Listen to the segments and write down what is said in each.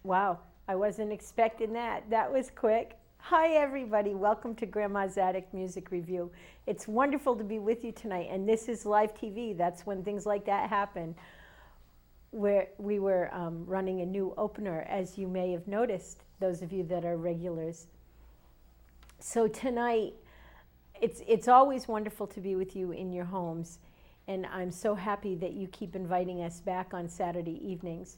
Wow, I wasn't expecting that. That was quick. Hi, everybody. Welcome to Grandma's Attic Music Review. It's wonderful to be with you tonight, and this is live TV. That's when things like that happen. Where we were running a new opener, as you may have noticed, those of you that are regulars. So tonight, it's always wonderful to be with you in your homes, and I'm so happy that you keep inviting us back on Saturday evenings.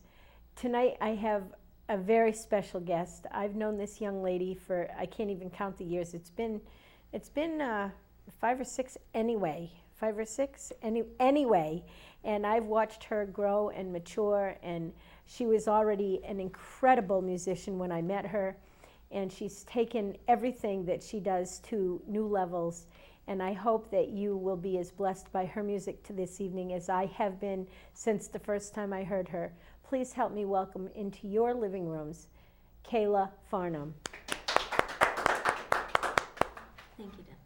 Tonight, I have a very special guest. I've known this young lady for, I can't even count the years. It's been 5 or 6 anyway. 5 or 6 anyway. And I've watched her grow and mature, and she was already an incredible musician when I met her. And she's taken everything that she does to new levels. And I hope that you will be as blessed by her music to this evening as I have been since the first time I heard her. Please help me welcome into your living rooms, Kayla Farnham. Thank you, Deb.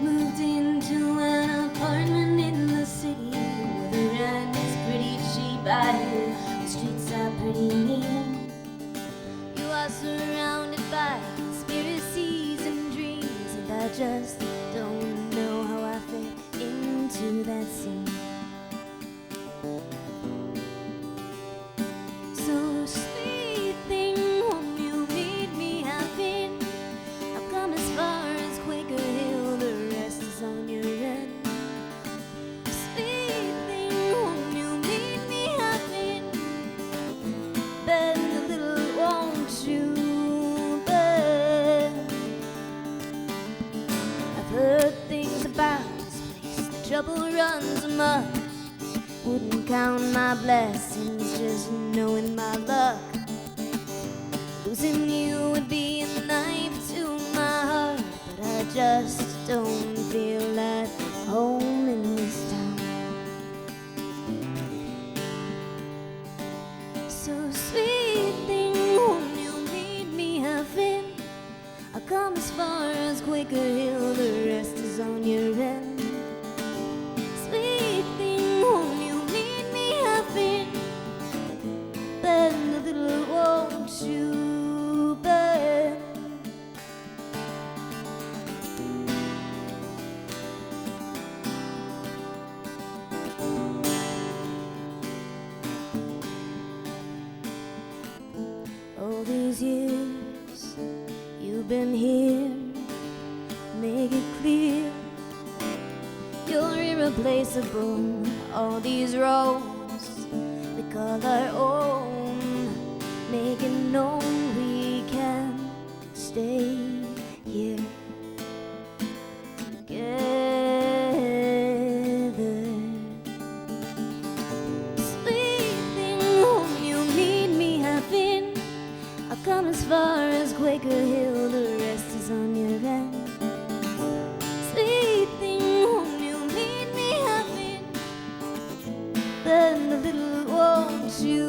Moved into an apartment in the city where the rent is pretty cheap. I hear the streets are pretty mean. You are surrounded by conspiracies and dreams, and I just don't know how I fit into that scene. So sweet thing, won't you meet me halfway? I've come as far as Quaker Hill, the rest is on your end. Sweet thing, won't you meet me halfway? Bend a little, won't you bend? I've heard things about this place, the trouble runs amok. Wouldn't count my blessings, just knowing my luck. Losing you would be a knife to my heart, but I just don't feel at home in this town. So sweet thing, won't you meet me halfway? I'll come as far as Quaker Hill, the rest is on your end. Sweet thing, won't you meet me halfway? Bend a little, won't you bend? All these years you've been here, make it clear you're irreplaceable. All these roads we call our own, make it known we can stay here together. Sweet thing, won't you meet me halfway? I'll come as far as Quaker Hill, the rest is on your end. Sweet thing, won't you meet me halfway? Bend a little, won't you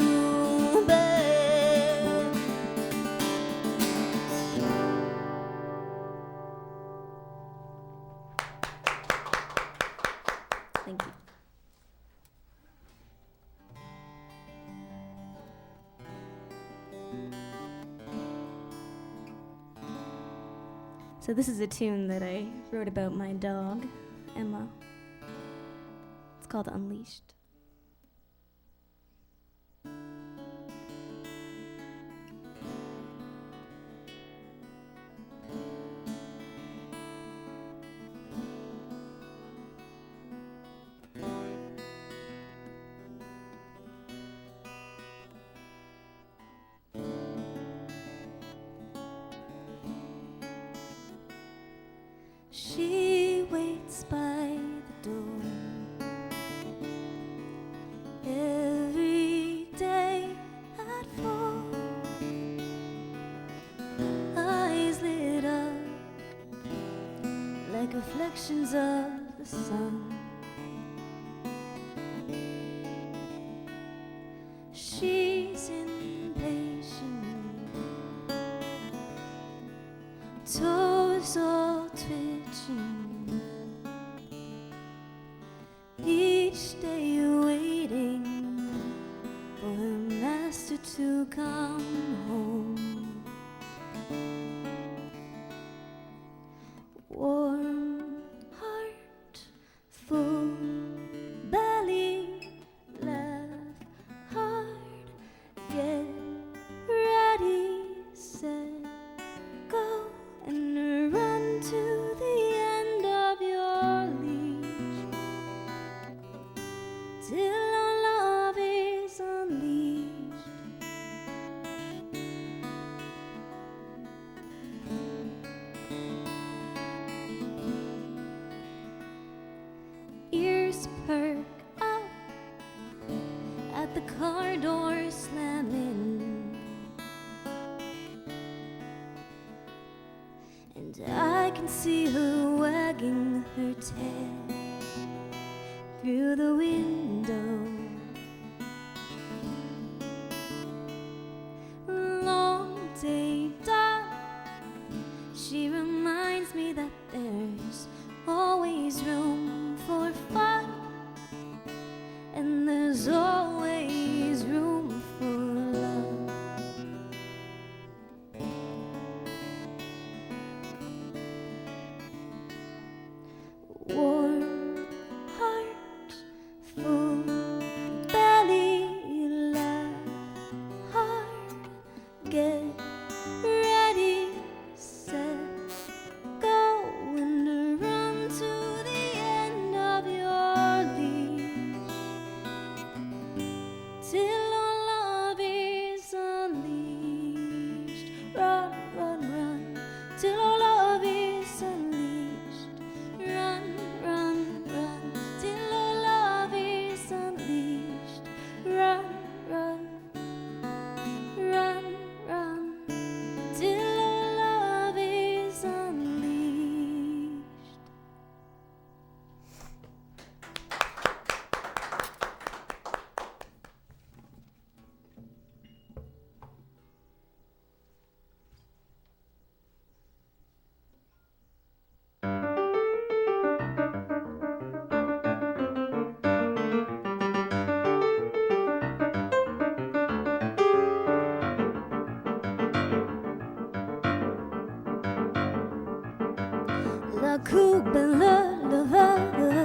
bend? Thank you. So this is a tune that I wrote about my dog, Emma. It's called Unleashed. She waits by the door every day at 4. Eyes lit up like reflections of the sun. see her wagging her tail through the window. Long day done, she reminds me that there's always room for fun, and there's always room for love. Warm heart, full belly, laugh hard, get ready, set, go, and run to the end of your leash till all love is unleashed. Run, run, run till all love is unleashed. Run, run, run till all love is unleashed. Run, run, run, run till all love is unleashed. La coupe and le verre,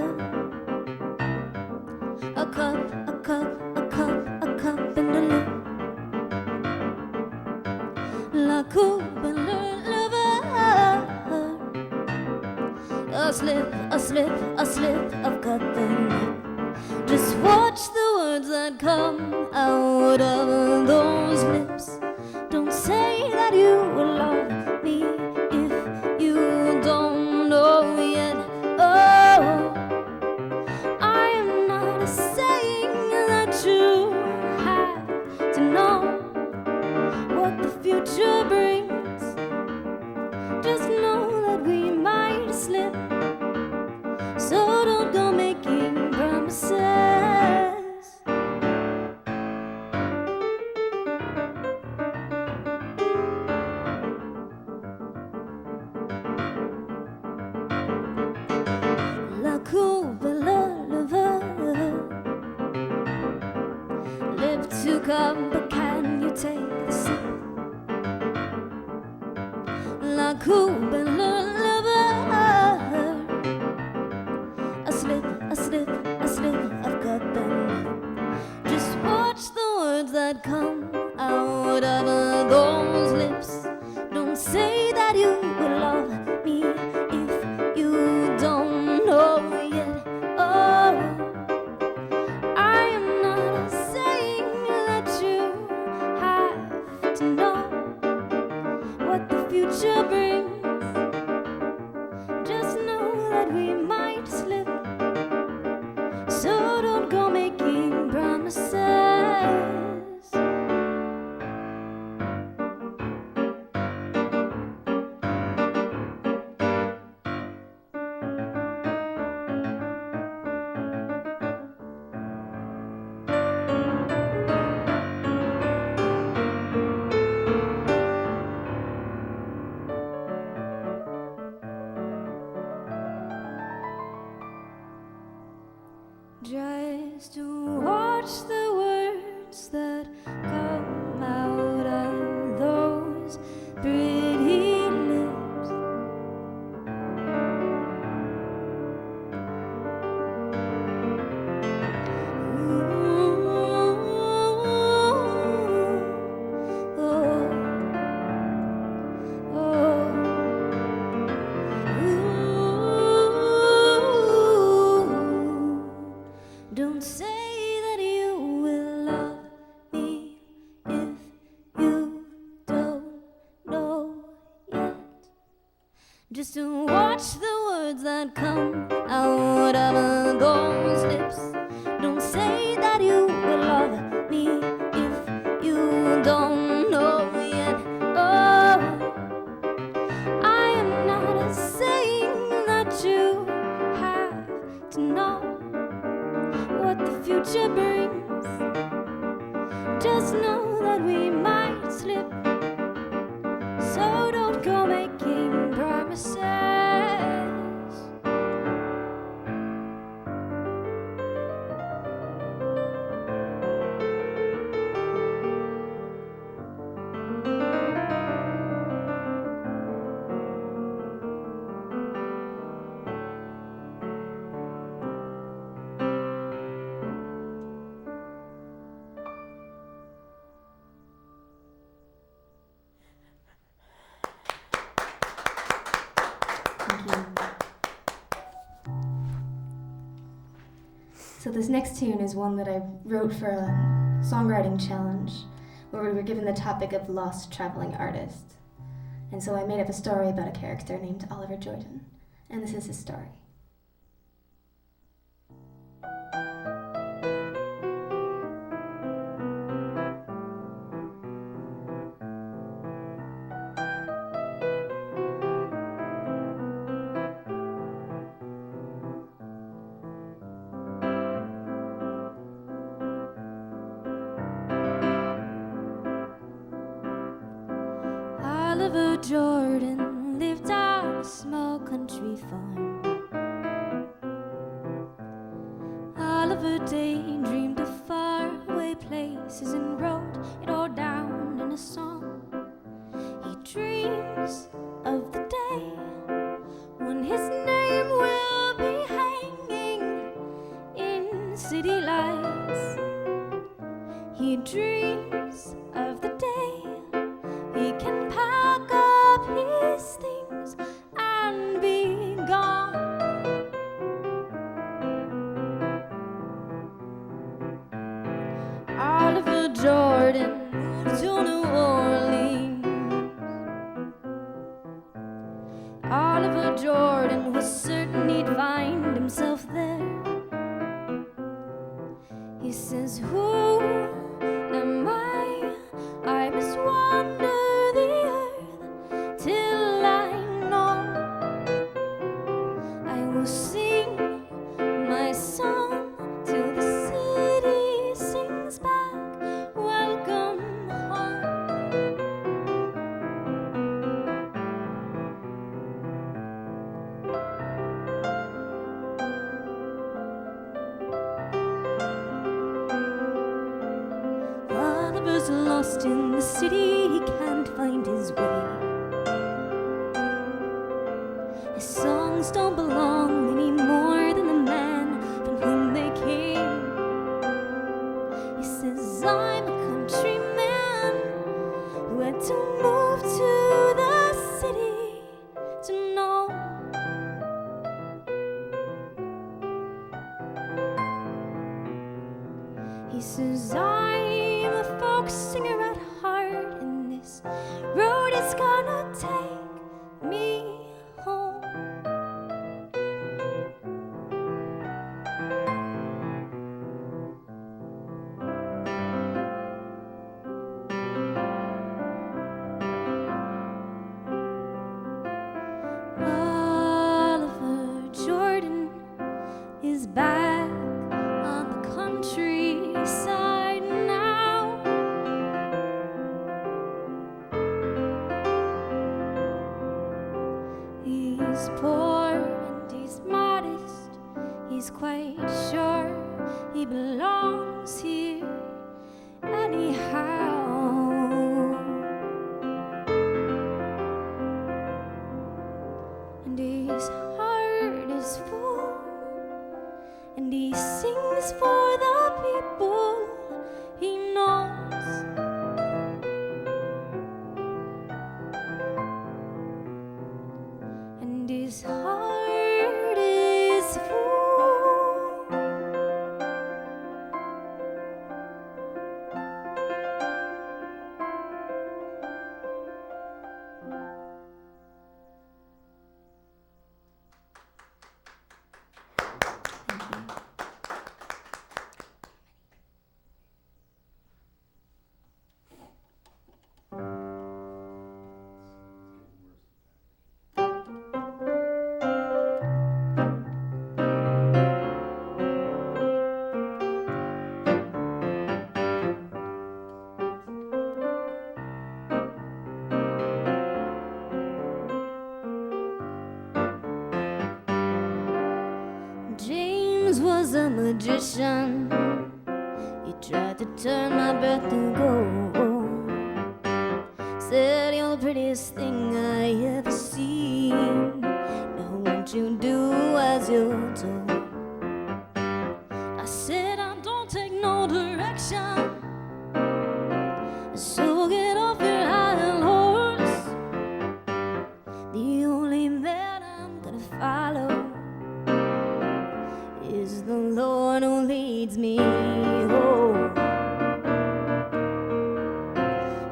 a cup, a cup, a cup, a cup and a lip. La coupe and le verre, a slip, a slip, a slip of cup and lip. Just watch the words that come out of those lips. Don't say that you will love me if you don't know yet. Oh, I am not saying that you have to know what the future brings. Just know that we might slip, so don't go making promises. La coupe et le verre, lip to come, but can you take the sip? La coupe et le verre, a slip, a slip, a slip of cup and lip. Just watch the words that come out of those lips. Don't say that you will love me if you don't know yet. Oh, I am not saying that you have to know what the future brings. Just know that we might slip, so don't go making promises. Just to watch the words that come out of those pretty lips. Don't say that you will love me if you don't know yet. Just to watch the words that come out of those lips. Don't say that you will love me if you don't know yet. Oh, I am not saying future brings. Just know that we might slip, so don't go making promises. So this next tune is one that I wrote for a songwriting challenge where we were given the topic of lost traveling artist. And so I made up a story about a character named Oliver Jordan. And this is his story. Oliver Jordan lived on a small country farm. Oliver daydreamed of faraway places and wrote it all down in a song. He dreams of the day when his name will be hanging in city lights. He dreams of the day he can pack up his things and be gone. Oliver Jordan moved to New Orleans. Oliver Jordan was certain he'd find himself there. He says, who am I? I must wander the earth till I know I will sing my song till the city sings back, welcome home. Oliver's lost in the city, he can't find his way. His songs don't belong any more than the man from whom they came. He says, I'm a countryman who had to move to the city to know. He says, I'm a folk singer at heart, and this road is gonna take me home. Oliver Jordan is back on the countryside now. He's poor and he's modest. He's quite sure he belongs here anyhow. And his heart is full, and he sings for the people he knows. And his heart is full. once was a magician. He tried to turn my breath to gold. Said you're the prettiest thing I ever seen. Now won't you do as you're told? I said I don't take no direction, so get off your high horse. The only man I'm gonna follow is the Lord who leads me home.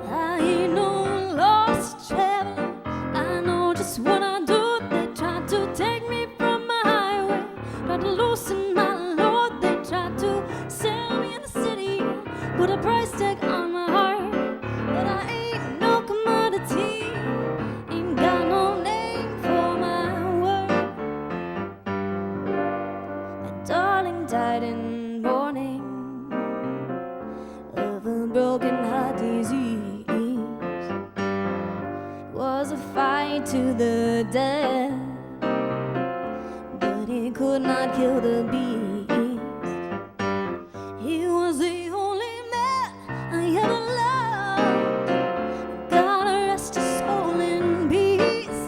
I ain't no lost traveler, I know just what I do. They tried to take me from my highway, tried to loosen my load. They tried to sell me in the city, put a price tag on my heart. But I ain't no commodity, ain't got no name for my work. My darling died in mourning of a broken heart disease. It was a fight to the death, but it could not kill the beast. He was the only man I ever loved. God rest his soul in peace.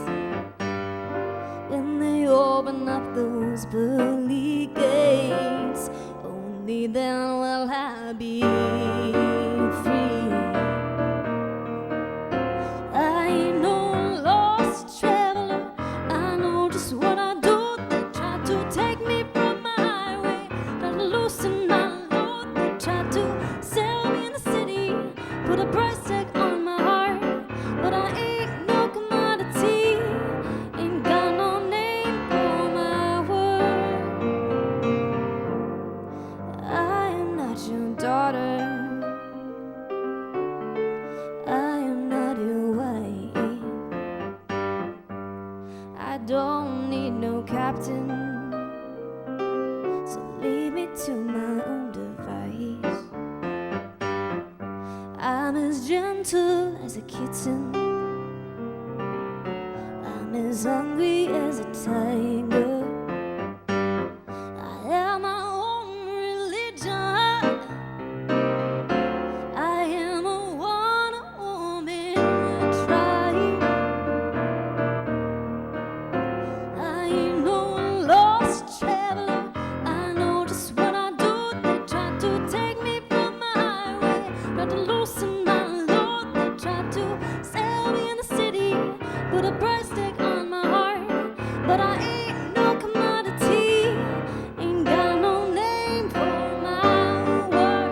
When they open up those pearly gates, only then will I be free. I ain't no lost traveler, I know just what I do. They tried to take me from my highway, tried to loosen my load. They tried to sell me in the city, put a price tag on my heart. But I ain't no commodity, ain't got no name for my work. I am not your daughter, I am not your wife. I don't need no captain, so leave me to my own device. I'm as gentle as a kitten, I'm as hungry as a tiger. I have my own religion, I am a one-woman tribe. I ain't no lost traveler, I know just what I do. They tried to take me from my highway, tried to loosen my load. They tried to sell me in the city, put a price tag on my heart. But I ain't no commodity, ain't got no name for my work.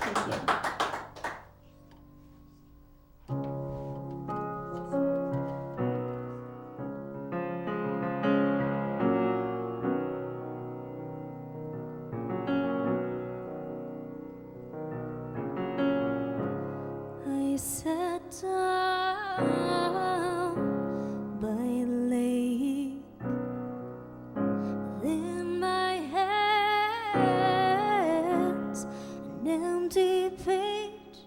Thank you. I sat down by the lake, in my hands an empty page.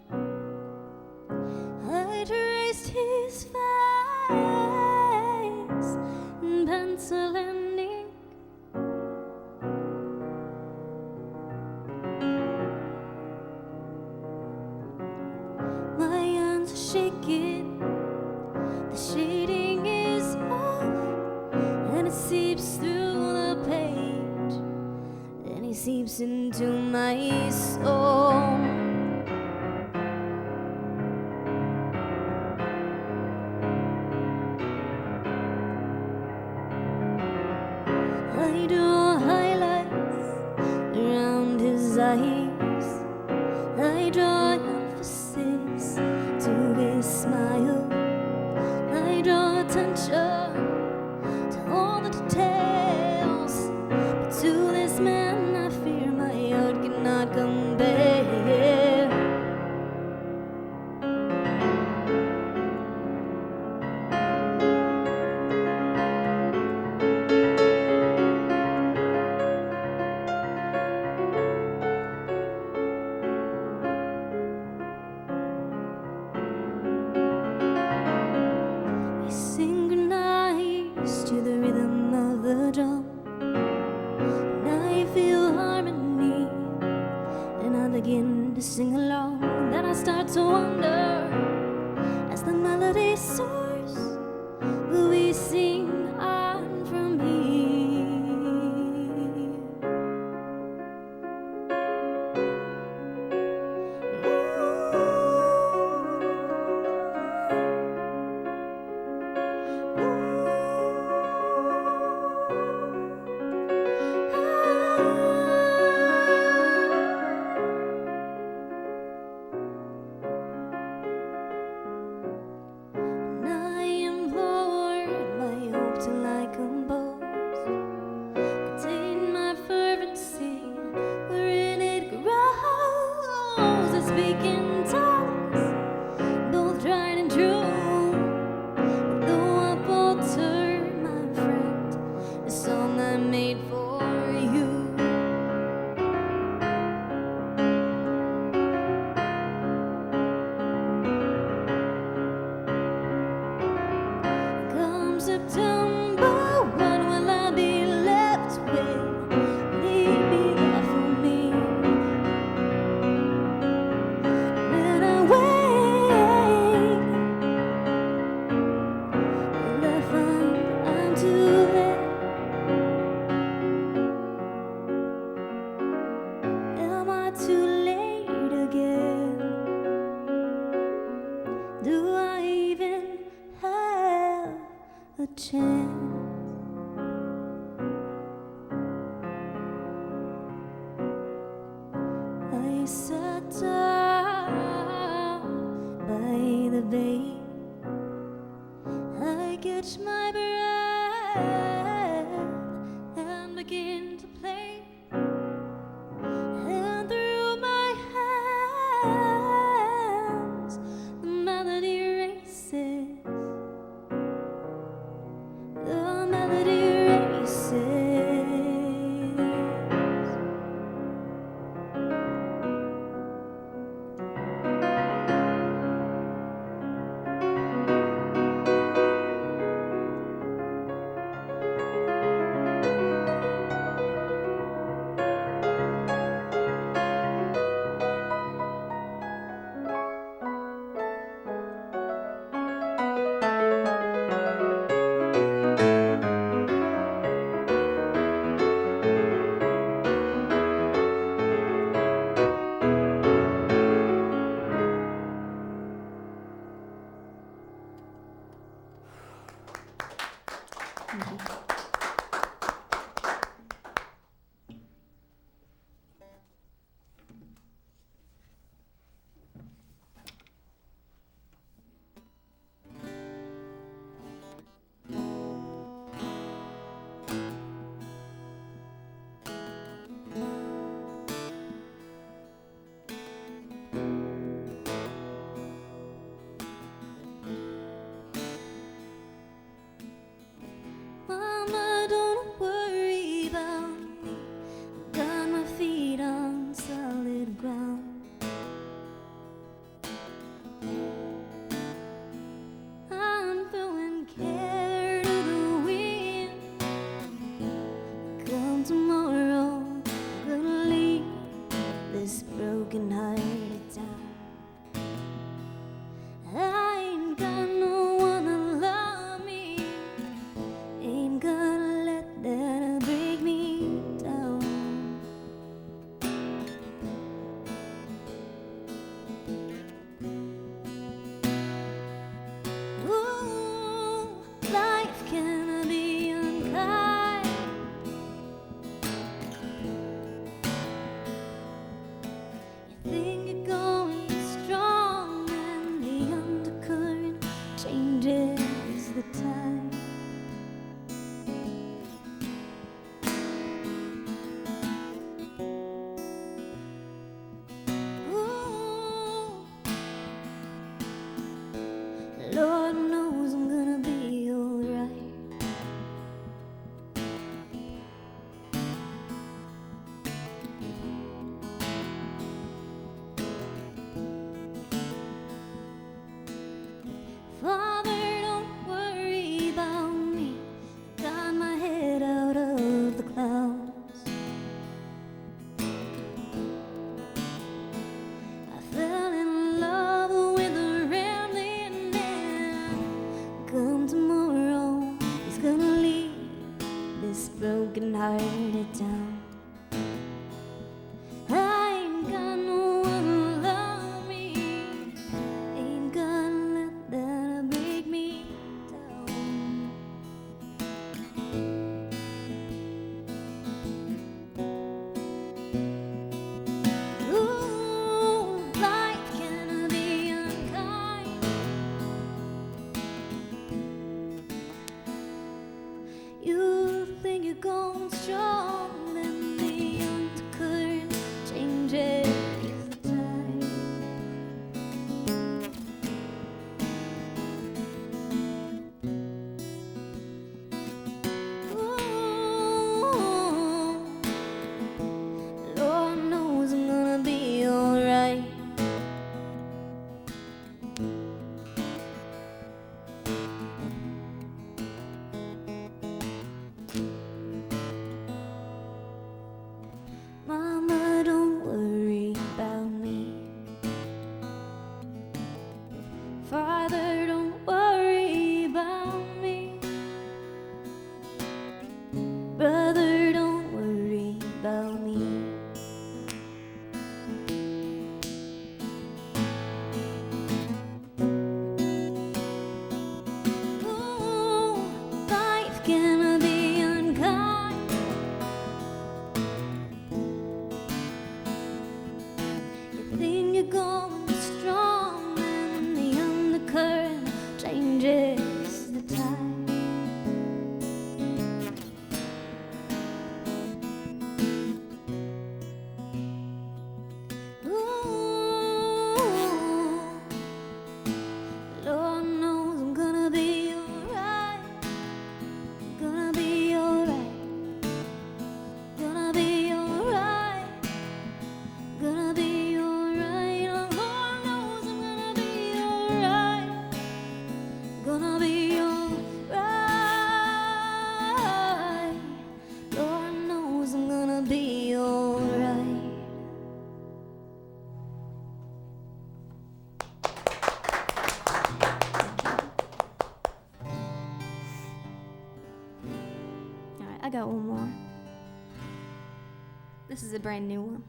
I traced his face in pencil and ink. My hands are shaking, the shading is off, and it seeps through the page, and it seeps into my soul. I draw highlights around his eyes, I draw emphasis to his smile, I draw attention to all the details. But to this man I fear my heart cannot compare. begin to sing along. Then I start to wonder, as the melody soars, will we sing on from here? I sat down by the bay. I catch my breath and begin to play. And through my hands the melody races. The melody races. Mama, don't worry about me. Got my feet on solid ground. I'm throwing care to the wind. Come tomorrow, gonna leave this broken-hearted town. I ain't got no one to love me. Ain't gonna let that break me down. Ooh, life can be unkind. You think you're going This is a brand new one.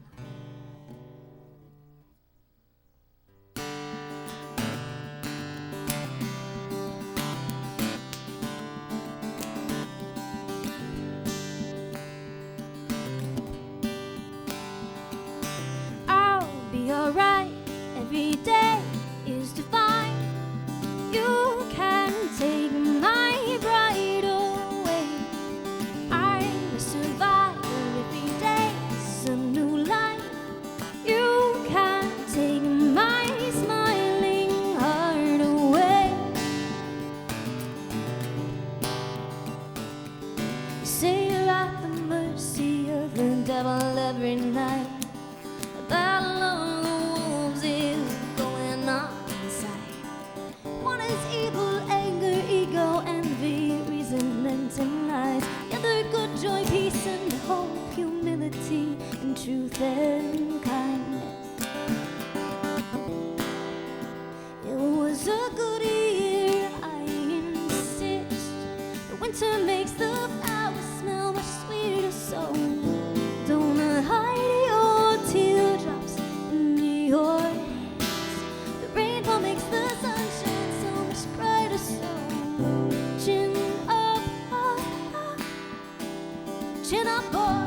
I'll be alright. Every day is divine. You can take my pride away. I'm a survivor. Every day's a new life. You can take my smiling heart away. You say you're at the mercy of the devil every night. A battle of the wolves is going on inside. One is evil, anger, ego, envy, resentment, and lies. The other good, joy, peace, and hope, humility, and truth and kindness. It was a good year, I insist. The winter makes the flowers smell much sweeter, so don't hide your teardrops in your hands. The rainbow makes the sunshine so much brighter, so chin up, chin up, boy.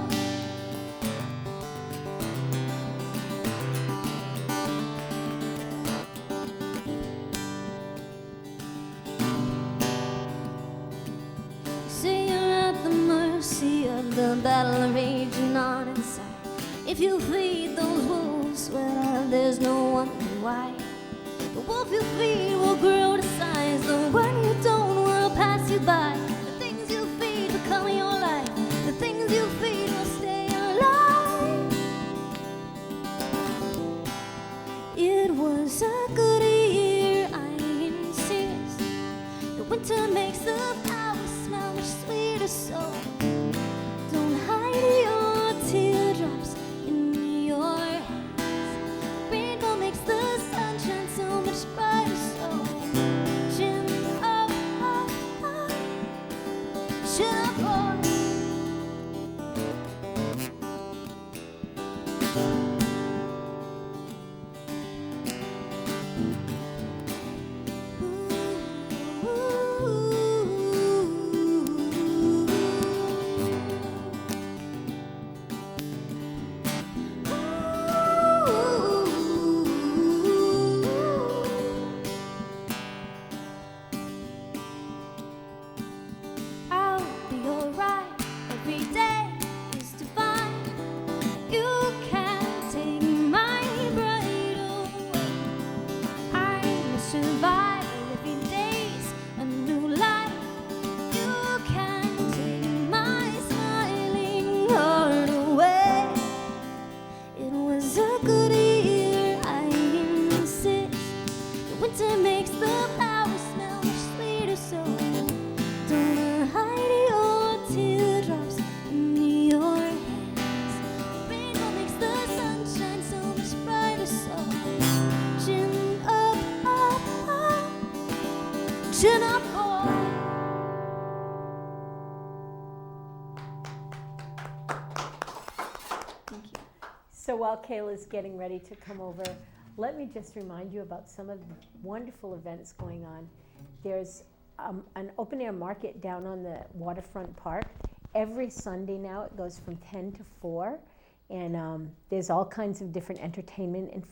Say you're at the mercy of the battle raging on inside. If you feed those wolves, well, there's no wonder why. The wolf you feed will grow to size. The one you don't will pass you by. The things you feed become your life. The things you feed will stay alive. It was a good year, I insist. The winter makes the flowers smell much sweeter, so don't hide your teardrops in your hands. Rainbow makes the sunshine so much brighter, so chin up, chin up, boy. I'll be alright. Every day is divine. You can take my pride away. I'm a survivor. Every day's a new life. You can take my smiling heart away. It was a good year, I insist. The winter makes the flowers smell much sweeter, so don't hide your teardrops in your hands. Rainbow makes the sunshine so much brighter, so chin up, chin up, boy. Thank you. So while Kayla's getting ready to come over, let me just remind you about some of the wonderful events going on. There's an open-air market down on the waterfront park. Every Sunday now, it goes from 10 to 4, and there's all kinds of different entertainment and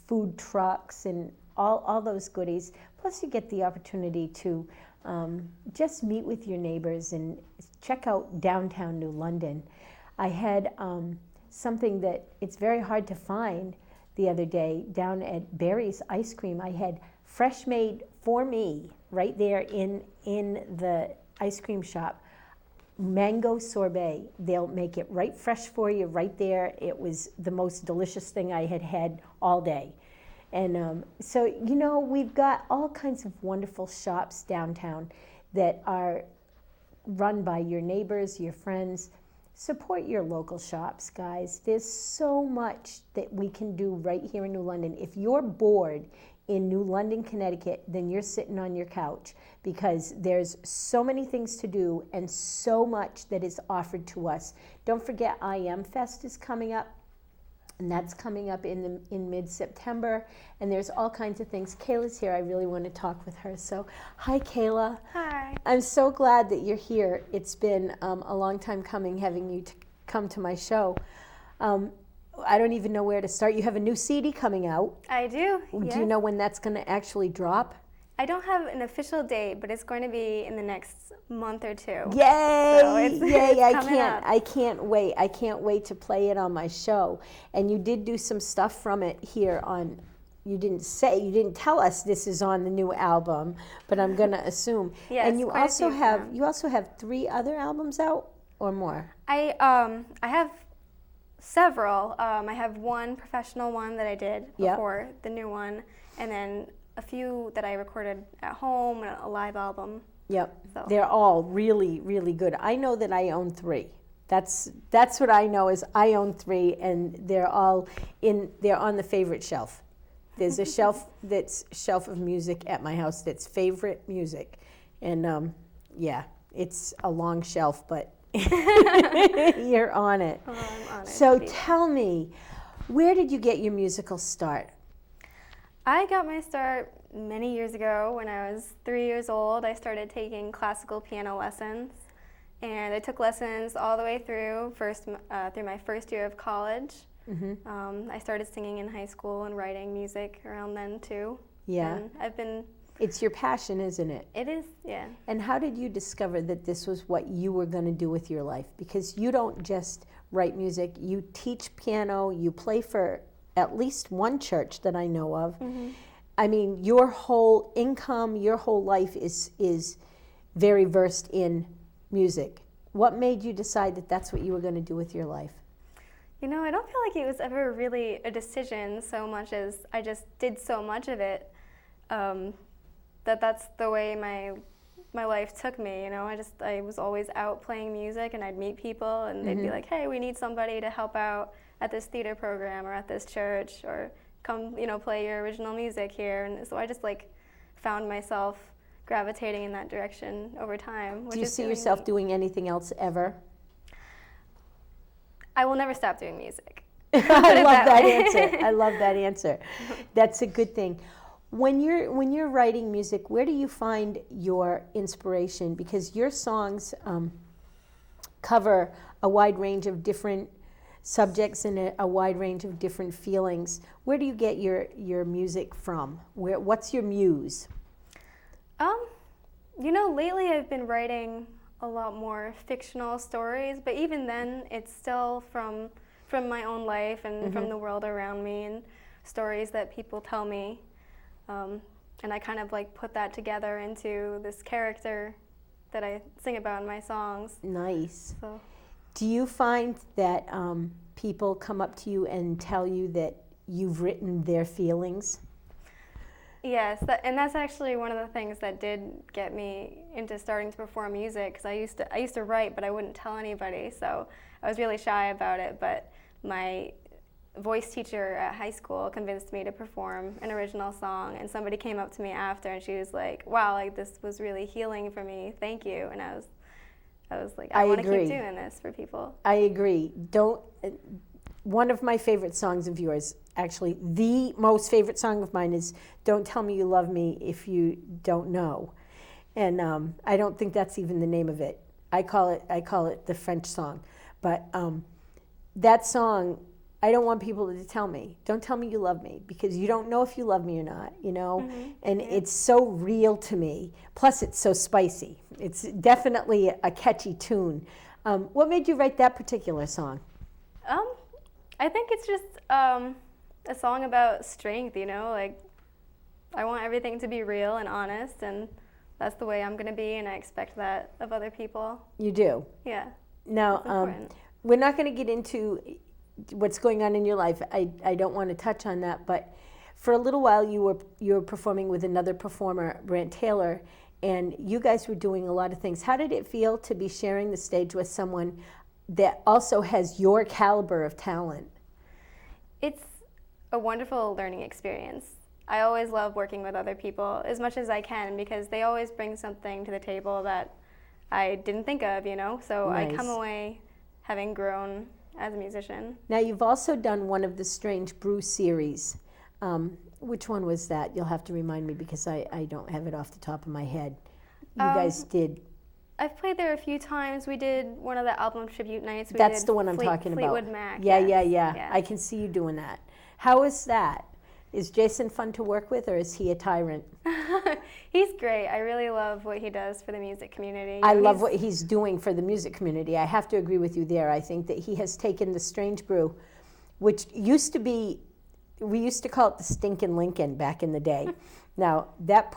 food trucks and all those goodies. Plus, you get the opportunity to just meet with your neighbors and check out downtown New London. I had something that it's very hard to find the other day down at Barry's Ice Cream. I had fresh made for me right there in the ice cream shop, mango sorbet. They'll make it right fresh for you right there. It was the most delicious thing I had had all day. And so, you know, we've got all kinds of wonderful shops downtown that are run by your neighbors, your friends. Support your local shops, guys. There's so much that we can do right here in New London. If you're bored in New London, Connecticut, then you're sitting on your couch, because there's so many things to do and so much that is offered to us. Don't forget, I Am Fest is coming up, and that's coming up in mid-September, and there's all kinds of things. Kayla's here. I really want to talk with her. So, hi, Kayla. Hi. I'm so glad that you're here. It's been a long time coming, having you come to my show. I don't even know where to start. You have a new CD coming out. I do. Do you know when that's going to actually drop? I don't have an official date, but it's going to be in the next month or two. Yay! So Yay! it's I can't wait. I can't wait to play it on my show. And you did do some stuff from it here on. You didn't tell us this is on the new album, but I'm going to assume. Yes, and you quite a also few have now. you also have 3 other albums out or more. I have several. I have one professional one that I did Yep. before the new one, and then a few that I recorded at home and a live album. Yep. So. They're all really, really good. I know that I own 3. That's what I know is I own 3, and they're all they're on the favorite shelf. There's a shelf of music at my house that's favorite music. And yeah, it's a long shelf, but you're on it. Oh, I'm honored So to be there. tell me, where did you get your musical start? I got my start many years ago when I was 3 years old. I started taking classical piano lessons, and I took lessons all the way through my first year of college. Mm-hmm. I started singing in high school and writing music around then too. Yeah. And It's your passion, isn't it? it is, yeah. And how did you discover that this was what you were going to do with your life? Because you don't just write music, you teach piano, you play for at least one church that I know of. Mm-hmm. I mean, your whole income, your whole life is very versed in music. What made you decide that that's what you were going to do with your life? You know, I don't feel like it was ever really a decision so much as I just did so much of it. That's the way my life took me, you know. I was always out playing music, and I'd meet people, and they'd be like, hey, we need somebody to help out at this theater program or at this church, or come, play your original music here. And so I just found myself gravitating in that direction over time. Do you see yourself doing anything else ever? I will never stop doing music. I love that answer. I love that answer. That's a good thing. When you're writing music, where do you find your inspiration? Because your songs cover a wide range of different subjects and a wide range of different feelings. Where do you get your music from? What's your muse? Lately I've been writing a lot more fictional stories, but even then it's still from my own life and from the world around me, and stories that people tell me. And I kind of put that together into this character that I sing about in my songs. Nice. So. Do you find that people come up to you and tell you that you've written their feelings? Yes, and that's actually one of the things that did get me into starting to perform music, because I used to write, but I wouldn't tell anybody, so I was really shy about it. But my voice teacher at high school convinced me to perform an original song, and somebody came up to me after, and she was like, "Wow, this was really healing for me. Thank you." And I was like, I want to keep doing this for people. I agree. One of my favorite songs of yours, actually the most favorite song of mine, is "Don't Tell Me You Love Me If You Don't Know." And I don't think that's even the name of it. I call it the French song. But that song, I don't want people to tell me, don't tell me you love me, because you don't know if you love me or not, And it's so real to me. Plus, it's so spicy. It's definitely a catchy tune. What made you write that particular song? I think it's just a song about strength, I want everything to be real and honest, and that's the way I'm going to be, and I expect that of other people. You do? Yeah. Now, we're not going to get into what's going on in your life. I don't want to touch on that, but for a little while you were performing with another performer, Brant Taylor, and you guys were doing a lot of things. How did it feel to be sharing the stage with someone that also has your caliber of talent? It's a wonderful learning experience. I always love working with other people as much as I can because they always bring something to the table that I didn't think of, you know? So Nice. I come away having grown as a musician. Now, you've also done one of the Strange Brew series. Which one was that? You'll have to remind me because I don't have it off the top of my head. You guys did. I've played there a few times. We did one of the album tribute nights. That's the one I'm talking about. Fleetwood Mac. Yeah, yes. yeah. I can see you doing that. How is that? Is Jason fun to work with, or is he a tyrant? He's great. I really love what he does for the music community. I love what he's doing for the music community. I have to agree with you there. I think that he has taken the Strange Brew, which used to be, we used to call it the Stinkin' Lincoln back in the day. Now, that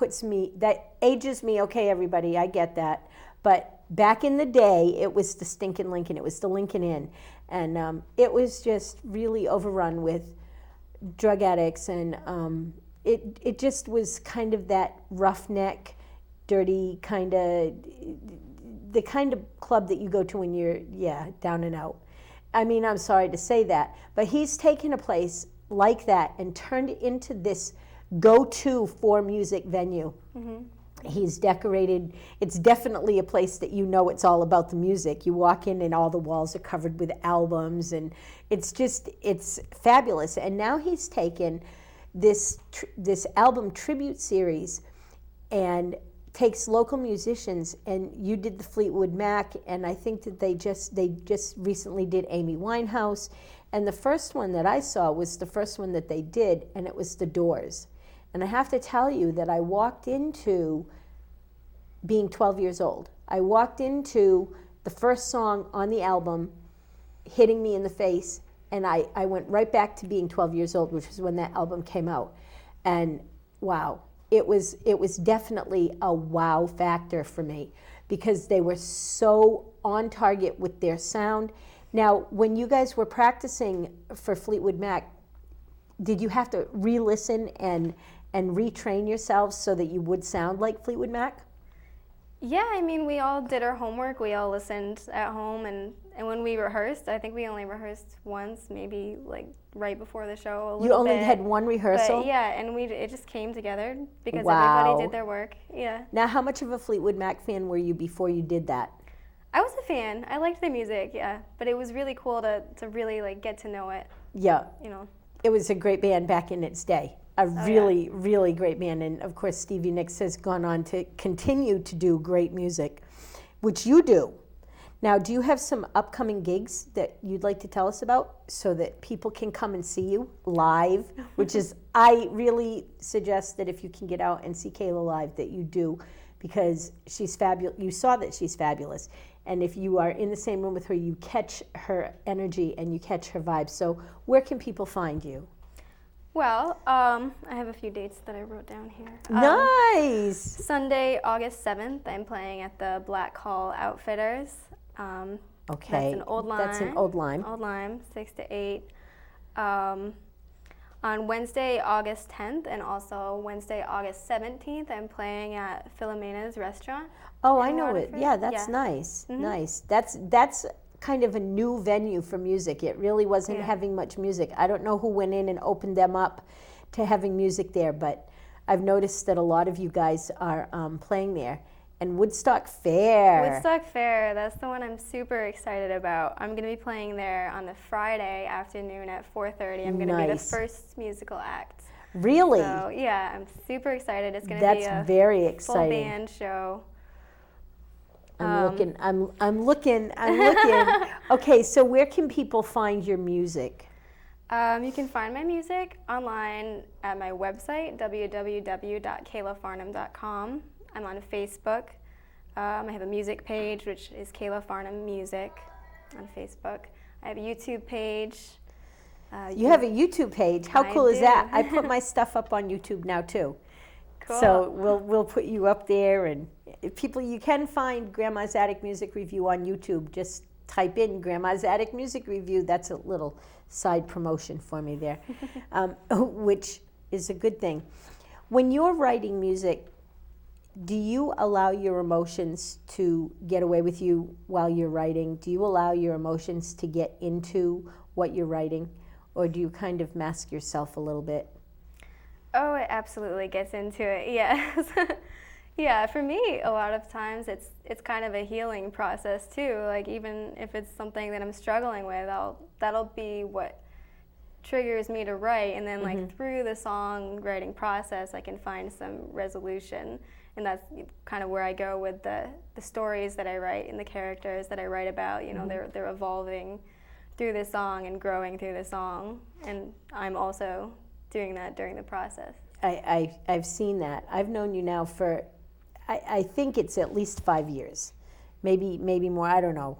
ages me, okay, everybody, I get that. But back in the day, it was the Stinkin' Lincoln. It was the Lincoln Inn. And it was just really overrun with drug addicts, and it just was kind of that roughneck, dirty kind of, the kind of club that you go to when you're, down and out. I mean, I'm sorry to say that, but he's taken a place like that and turned it into this go-to for music venue. Mm-hmm. He's decorated. It's definitely a place that you know it's all about the music. You walk in and all the walls are covered with albums, and it's fabulous. And now he's taken this album tribute series and takes local musicians, and you did the Fleetwood Mac, and I think that they just recently did Amy Winehouse, and the first one that I saw was the first one that they did, and it was The Doors. And I have to tell you that I walked into being 12 years old. I walked into the first song on the album hitting me in the face, and I went right back to being 12 years old, which was when that album came out. And wow, it was definitely a wow factor for me because they were so on target with their sound. Now, when you guys were practicing for Fleetwood Mac, did you have to re-listen and retrain yourselves so that you would sound like Fleetwood Mac? Yeah, I mean, we all did our homework. We all listened at home, and when we rehearsed, I think we only rehearsed once, maybe like right before the show. You only had one rehearsal? But yeah, and it just came together because Wow. everybody did their work. Yeah. Now, how much of a Fleetwood Mac fan were you before you did that? I was a fan. I liked the music, yeah, but it was really cool to really like get to know it. Yeah. You know. It was a great band back in its day. Really great band. And of course, Stevie Nicks has gone on to continue to do great music, which you do. Now, do you have some upcoming gigs that you'd like to tell us about so that people can come and see you live? Which is, I really suggest that if you can get out and see Kayla live, that you do, because she's fabulous. You saw that she's fabulous. And if you are in the same room with her, you catch her energy and you catch her vibe. So where can people find you? Well, I have a few dates that I wrote down here. Nice! Sunday, August 7th, I'm playing at the Black Hall Outfitters. Okay. That's an Old Lime. That's in Old Lime. Old Lime, 6 to 8. On Wednesday, August 10th, and also Wednesday, August 17th, I'm playing at Philomena's Restaurant. Oh, I know it. Yeah, that's nice. Mm-hmm. Nice. That's kind of a new venue for music. It really wasn't having much music. I don't know who went in and opened them up to having music there, but I've noticed that a lot of you guys are playing there. And Woodstock Fair. Woodstock Fair, that's the one I'm super excited about. I'm going to be playing there on the Friday afternoon at 4:30. I'm going to be the first musical act. Really? So, yeah, I'm super excited. It's going to be a very exciting. full band show. I'm looking. Okay, so where can people find your music? You can find my music online at my website, www.kaylafarnham.com. I'm on Facebook. I have a music page, which is Kayla Farnham Music on Facebook. I have a YouTube page. You have a YouTube page? How cool is that? I put my stuff up on YouTube now too. Cool. So we'll put you up there, and people, you can find Grandma's Attic Music Review on YouTube. Just type in Grandma's Attic Music Review. That's a little side promotion for me there, which is a good thing. When you're writing music, do you allow your emotions to get away with you while you're writing? Do you allow your emotions to get into what you're writing? Or do you kind of mask yourself a little bit? Oh, it absolutely gets into it, yes. Yeah, for me, a lot of times it's kind of a healing process too. Like even if it's something that I'm struggling with, that'll be what triggers me to write, and then like through the songwriting process, I can find some resolution, and that's kind of where I go with the stories that I write and the characters that I write about. You know, they're evolving through the song and growing through the song, and I'm also doing that during the process. I've seen that. I've known you now for, I think it's at least 5 years, maybe more. I don't know.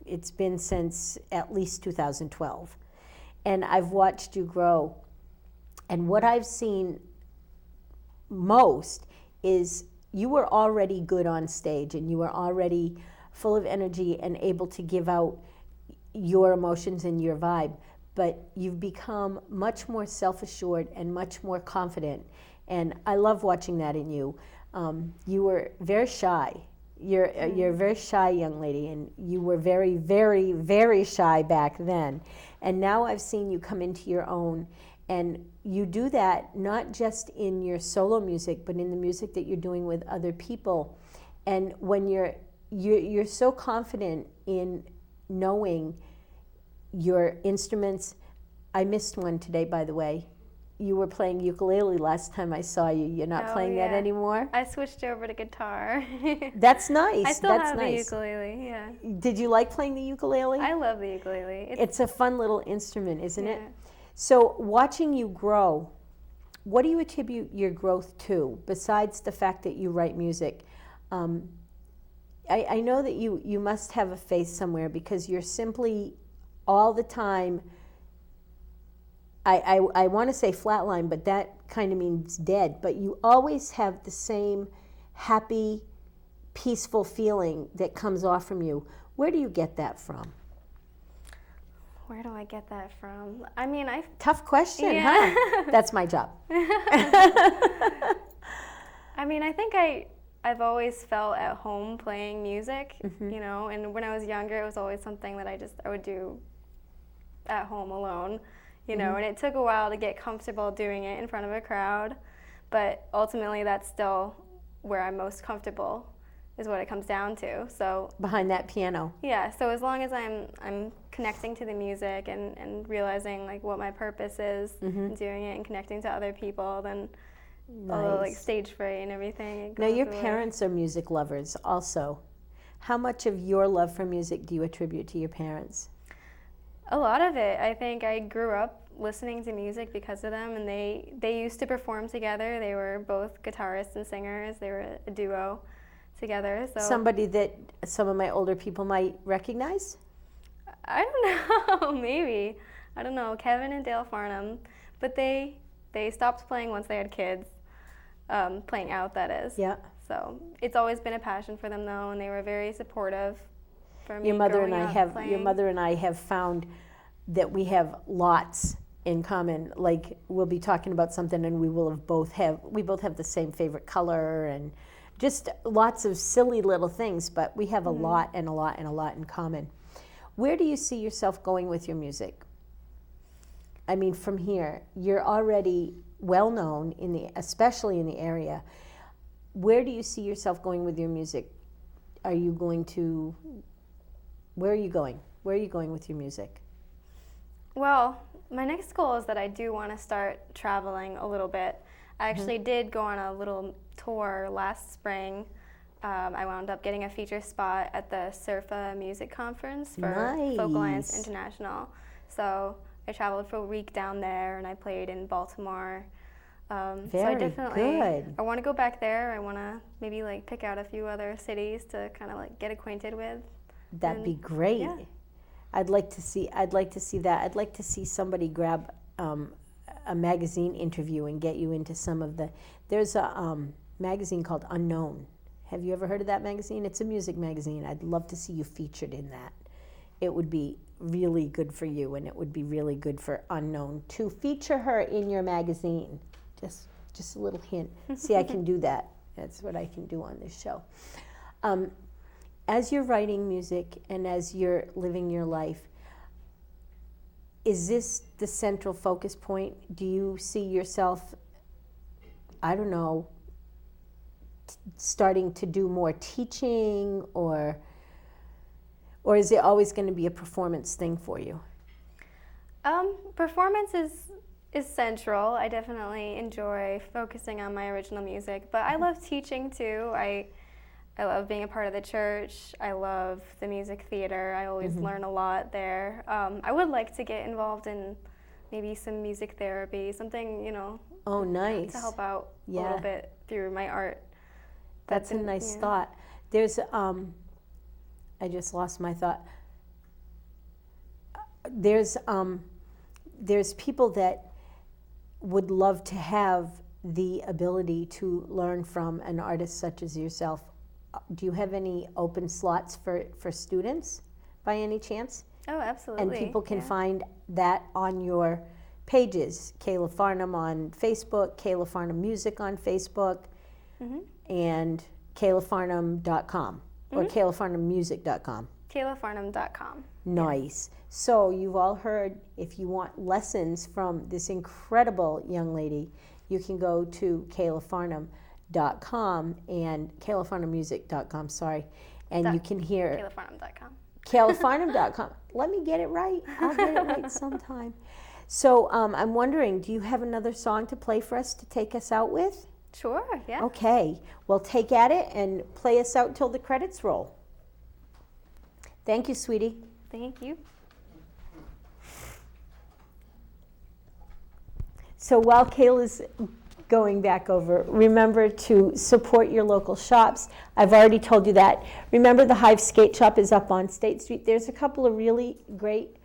It's been since at least 2012, and I've watched you grow. And what I've seen most is you were already good on stage, and you were already full of energy and able to give out your emotions and your vibe. But you've become much more self-assured and much more confident, and I love watching that in you. You were very shy. You're a very shy young lady, and you were very, very, very shy back then. And now I've seen you come into your own, and you do that not just in your solo music, but in the music that you're doing with other people. And when you're so confident in knowing your instruments. I missed one today, by the way. You were playing ukulele last time I saw you. You're not playing that anymore? I switched over to guitar. That's nice. I still That's have nice. the ukulele, yeah. Did you like playing the ukulele? I love the ukulele. It's a fun little instrument, isn't it? So watching you grow, what do you attribute your growth to, besides the fact that you write music? I know that you must have a faith somewhere, because you're simply all the time, I want to say flatline, but that kind of means dead, but you always have the same happy, peaceful feeling that comes off from you. Where do you get that from? Where do I get that from? I mean, Tough question, huh? That's my job. I mean, I think I've always felt at home playing music, you know, and when I was younger, it was always something that I would do at home alone, you know, and it took a while to get comfortable doing it in front of a crowd, but ultimately that's still where I'm most comfortable, is what it comes down to. So behind that piano. Yeah, so as long as I'm connecting to the music and realizing like what my purpose is in doing it and connecting to other people, then all the like stage fright and everything. Now your parents are music lovers also. How much of your love for music do you attribute to your parents? A lot of it. I think I grew up listening to music because of them, and they used to perform together. They were both guitarists and singers. They were a duo together. So somebody that some of my older people might recognize? I don't know, maybe. I don't know, Kevin and Dale Farnham. But they stopped playing once they had kids, playing out, that is. Yeah. So it's always been a passion for them, though, and they were very supportive for me. Your mother and I have found that we have lots in common. Like we'll be talking about something, and we both have the same favorite color, and just lots of silly little things. But we have a lot and a lot and a lot in common. Where do you see yourself going with your music? I mean, from here, you're already well known especially in the area. Where do you see yourself going with your music? Where are you going? Where are you going with your music? Well, my next goal is that I do want to start traveling a little bit. I actually did go on a little tour last spring. I wound up getting a feature spot at the Surfa Music Conference for Folk Alliance International. So I traveled for a week down there, and I played in Baltimore. So I definitely, good. I want to go back there. I want to maybe like pick out a few other cities to kind of like get acquainted with. That'd be great. Yeah. I'd like to see that. I'd like to see somebody grab a magazine interview and get you into some of the. There's a magazine called Unknown. Have you ever heard of that magazine? It's a music magazine. I'd love to see you featured in that. It would be really good for you, and it would be really good for Unknown to feature her in your magazine. Just a little hint. See, I can do that. That's what I can do on this show. As you're writing music and as you're living your life, is this the central focus point? Do you see yourself I don't know, starting to do more teaching, or is it always going to be a performance thing for you? Performance is central. I definitely enjoy focusing on my original music, but I love teaching too. I love being a part of the church. I love the music theater. I always learn a lot there. I would like to get involved in maybe some music therapy, something, you know. Oh, nice. To help out a little bit through my art. That's a nice thought. There's, I just lost my thought. There's people that would love to have the ability to learn from an artist such as yourself. Do you have any open slots for students by any chance? Oh, absolutely. And people can find that on your pages, Kayla Farnham on Facebook, Kayla Farnham Music on Facebook, and KaylaFarnham.com or KaylaFarnhamMusic.com. KaylaFarnham.com. Nice. So you've all heard, if you want lessons from this incredible young lady, you can go to KaylaFarnham.com and KaylaFarnhamMusic.com, sorry, and you can hear KaylaFarnham.com. KaylaFarnham.com. Let me get it right. I'll get it right sometime. So I'm wondering, do you have another song to play for us to take us out with? Sure, yeah. Okay. Well, take at it and play us out till the credits roll. Thank you, sweetie. Thank you. So while Kayla's going back over, remember to support your local shops. I've already told you that. Remember, the Hive Skate Shop is up on State Street. There's a couple of really great...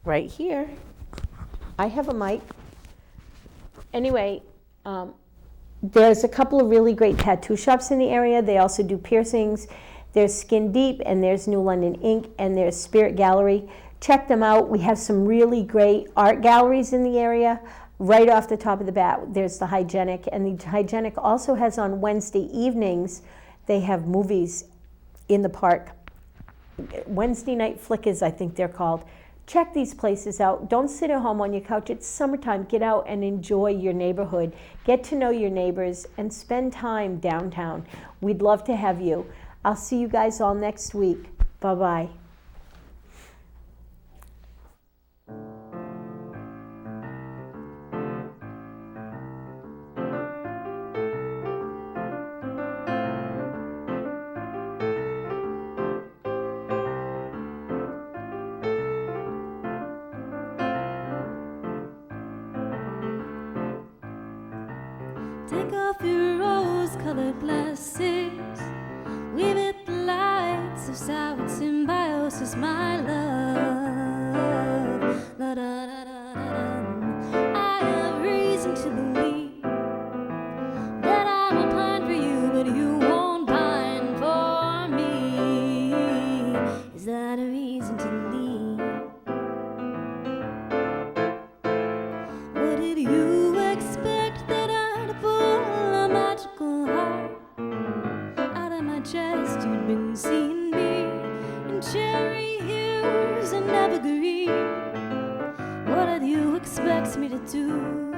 Right here. I have a mic. Anyway, there's a couple of really great tattoo shops in the area. They also do piercings. There's Skin Deep, and there's New London Ink, and there's Spirit Gallery. Check them out. We have some really great art galleries in the area. Right off the top of the bat, there's the Hygienic, and the Hygienic also has on Wednesday evenings, they have movies in the park. Wednesday Night Flickers, I think they're called. Check these places out. Don't sit at home on your couch. It's summertime. Get out and enjoy your neighborhood. Get to know your neighbors and spend time downtown. We'd love to have you. I'll see you guys all next week. Bye-bye. Take off your rose-colored glasses. Weave it the lights of sour symbiosis, my love. La da da da da da. I have reason to believe that I will pine for you, but you won't pine for me. Is that a reason to leave? What did you expect, that I'd pull a magical heart out of my chest? You'd been seeing me in cherry hues and evergreen. What did you expect me to do?